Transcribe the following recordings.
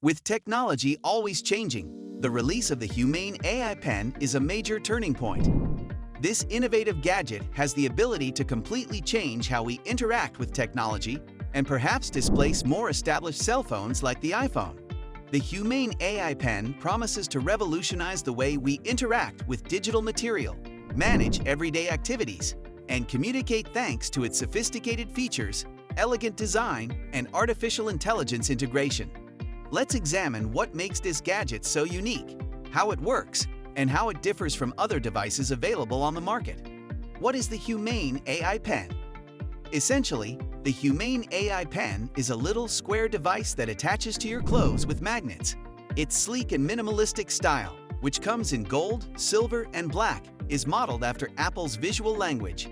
With technology always changing, the release of the Humane AI Pen is a major turning point. This innovative gadget has the ability to completely change how we interact with technology and perhaps displace more established cell phones like the iPhone. The Humane AI Pen promises to revolutionize the way we interact with digital material, manage everyday activities, and communicate thanks to its sophisticated features, elegant design, and artificial intelligence integration. Let's examine what makes this gadget so unique, how it works, and how it differs from other devices available on the market. What is the Humane AI Pen? Essentially, the Humane AI Pen is a little square device that attaches to your clothes with magnets. Its sleek and minimalistic style, which comes in gold, silver, and black, is modeled after Apple's visual language.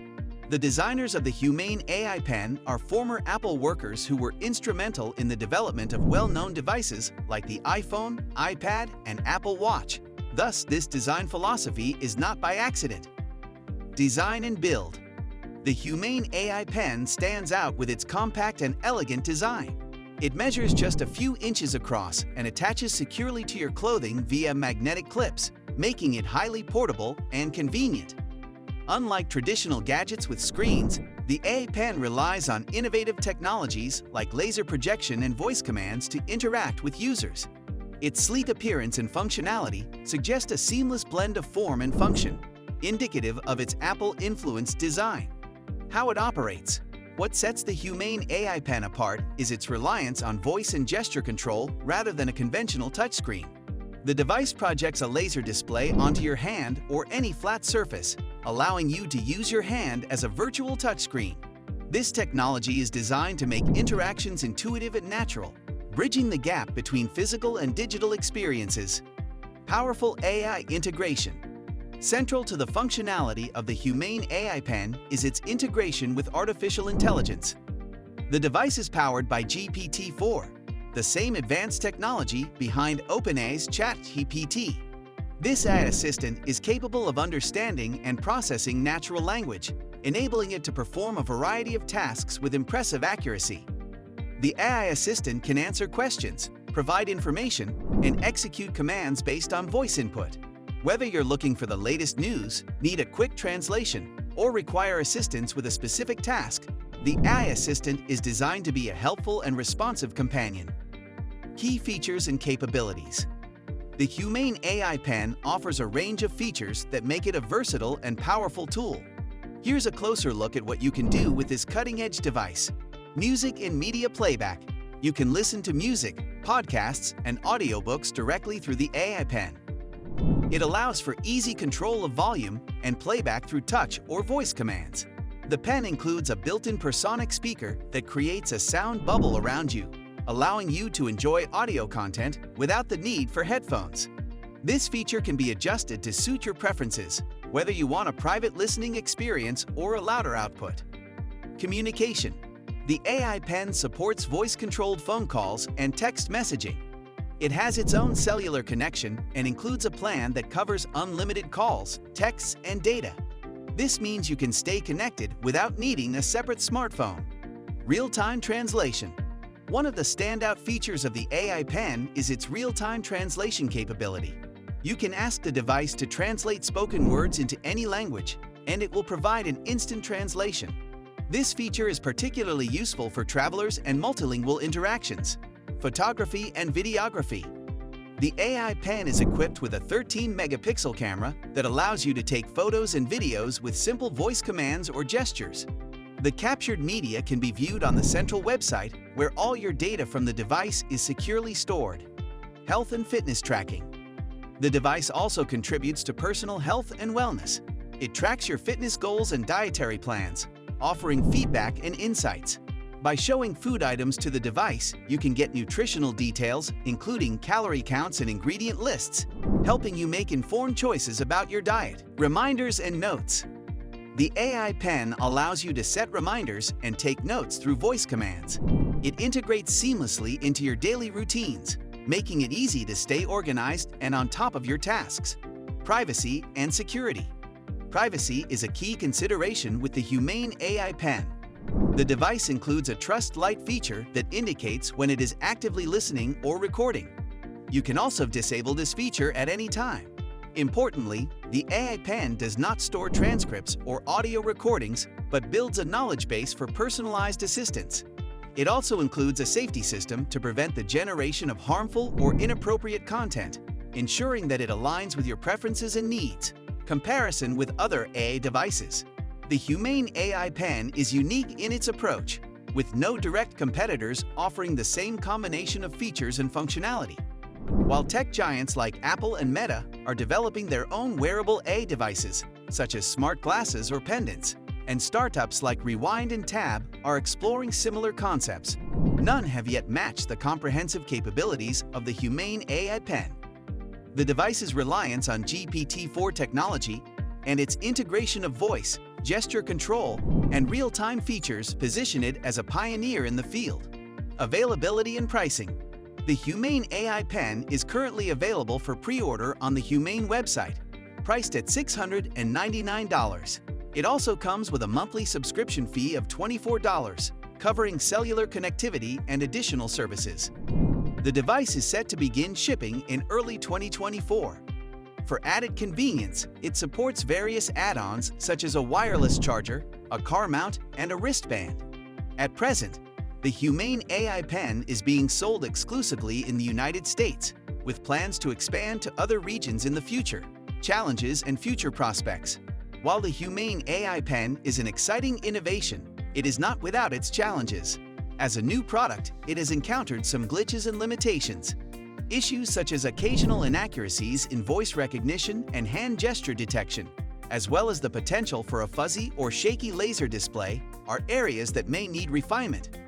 The designers of the Humane AI Pen are former Apple workers who were instrumental in the development of well-known devices like the iPhone, iPad, and Apple Watch. Thus, this design philosophy is not by accident. Design and build. The Humane AI Pen stands out with its compact and elegant design. It measures just a few inches across and attaches securely to your clothing via magnetic clips, making it highly portable and convenient. Unlike traditional gadgets with screens, the AI Pen relies on innovative technologies like laser projection and voice commands to interact with users. Its sleek appearance and functionality suggest a seamless blend of form and function, indicative of its Apple-influenced design. How it operates. What sets the Humane AI Pen apart is its reliance on voice and gesture control rather than a conventional touchscreen. The device projects a laser display onto your hand or any flat surface, allowing you to use your hand as a virtual touchscreen. This technology is designed to make interactions intuitive and natural, bridging the gap between physical and digital experiences. Powerful AI integration. Central to the functionality of the Humane AI Pen is its integration with artificial intelligence. The device is powered by GPT-4, the same advanced technology behind OpenAI's ChatGPT. This AI assistant is capable of understanding and processing natural language, enabling it to perform a variety of tasks with impressive accuracy. The AI assistant can answer questions, provide information, and execute commands based on voice input. Whether you're looking for the latest news, need a quick translation, or require assistance with a specific task, the AI assistant is designed to be a helpful and responsive companion. Key features and capabilities. The Humane AI Pen offers a range of features that make it a versatile and powerful tool. Here's a closer look at what you can do with this cutting-edge device. Music and media playback. You can listen to music, podcasts, and audiobooks directly through the AI Pen. It allows for easy control of volume and playback through touch or voice commands. The pen includes a built-in personic speaker that creates a sound bubble around you, allowing you to enjoy audio content without the need for headphones. This feature can be adjusted to suit your preferences, whether you want a private listening experience or a louder output. Communication. The AI Pen supports voice-controlled phone calls and text messaging. It has its own cellular connection and includes a plan that covers unlimited calls, texts, and data. This means you can stay connected without needing a separate smartphone. Real-time translation. One of the standout features of the AI Pen is its real-time translation capability. You can ask the device to translate spoken words into any language, and it will provide an instant translation. This feature is particularly useful for travelers and multilingual interactions. Photography and videography. The AI Pen is equipped with a 13-megapixel camera that allows you to take photos and videos with simple voice commands or gestures. The captured media can be viewed on the central website where all your data from the device is securely stored. Health and fitness tracking. The device also contributes to personal health and wellness. It tracks your fitness goals and dietary plans, offering feedback and insights. By showing food items to the device, you can get nutritional details, including calorie counts and ingredient lists, helping you make informed choices about your diet. Reminders and notes. The AI Pen allows you to set reminders and take notes through voice commands. It integrates seamlessly into your daily routines, making it easy to stay organized and on top of your tasks. Privacy and security. Privacy is a key consideration with the Humane AI Pen. The device includes a Trust Light feature that indicates when it is actively listening or recording, You can also disable this feature at any time. Importantly, the AI Pen does not store transcripts or audio recordings, but builds a knowledge base for personalized assistance. It also includes a safety system to prevent the generation of harmful or inappropriate content, ensuring that it aligns with your preferences and needs. Comparison with other AI devices. The Humane AI Pen is unique in its approach, with no direct competitors offering the same combination of features and functionality. While tech giants like Apple and Meta are developing their own wearable AI devices, such as smart glasses or pendants, and startups like Rewind and Tab are exploring similar concepts, none have yet matched the comprehensive capabilities of the Humane AI Pen. The device's reliance on GPT-4 technology and its integration of voice, gesture control, and real-time features position it as a pioneer in the field. Availability and pricing. The Humane AI Pen is currently available for pre-order on the Humane website, priced at $699. It also comes with a monthly subscription fee of $24, covering cellular connectivity and additional services. The device is set to begin shipping in early 2024. For added convenience, it supports various add-ons such as a wireless charger, a car mount, and a wristband. At present, the Humane AI Pen is being sold exclusively in the United States, with plans to expand to other regions in the future. Challenges and future prospects. While the Humane AI Pen is an exciting innovation, it is not without its challenges. As a new product, it has encountered some glitches and limitations. Issues such as occasional inaccuracies in voice recognition and hand gesture detection, as well as the potential for a fuzzy or shaky laser display, are areas that may need refinement.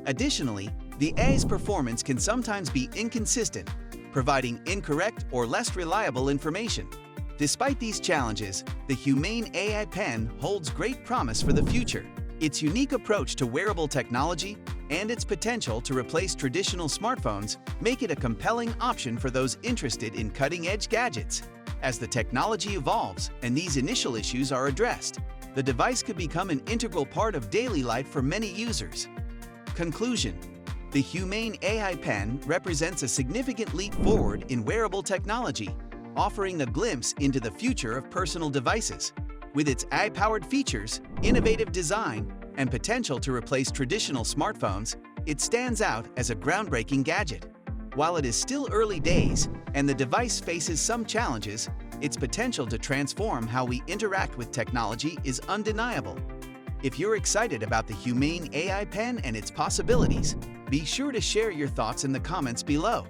Additionally, the AI's performance can sometimes be inconsistent, providing incorrect or less reliable information. Despite these challenges, the Humane AI Pen holds great promise for the future. Its unique approach to wearable technology and its potential to replace traditional smartphones make it a compelling option for those interested in cutting-edge gadgets. As the technology evolves and these initial issues are addressed, the device could become an integral part of daily life for many users. Conclusion. The Humane AI Pen represents a significant leap forward in wearable technology, offering a glimpse into the future of personal devices. With its AI-powered features, innovative design, and potential to replace traditional smartphones, it stands out as a groundbreaking gadget. While it is still early days and the device faces some challenges, its potential to transform how we interact with technology is undeniable. If you're excited about the Humane AI Pen and its possibilities, be sure to share your thoughts in the comments below.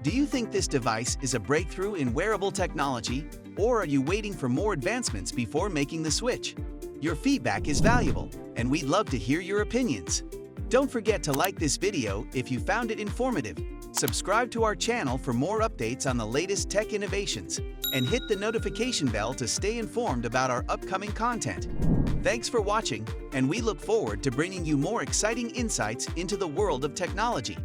Do you think this device is a breakthrough in wearable technology, or are you waiting for more advancements before making the switch? Your feedback is valuable, and we'd love to hear your opinions. Don't forget to like this video if you found it informative, subscribe to our channel for more updates on the latest tech innovations, and hit the notification bell to stay informed about our upcoming content. Thanks for watching, and we look forward to bringing you more exciting insights into the world of technology.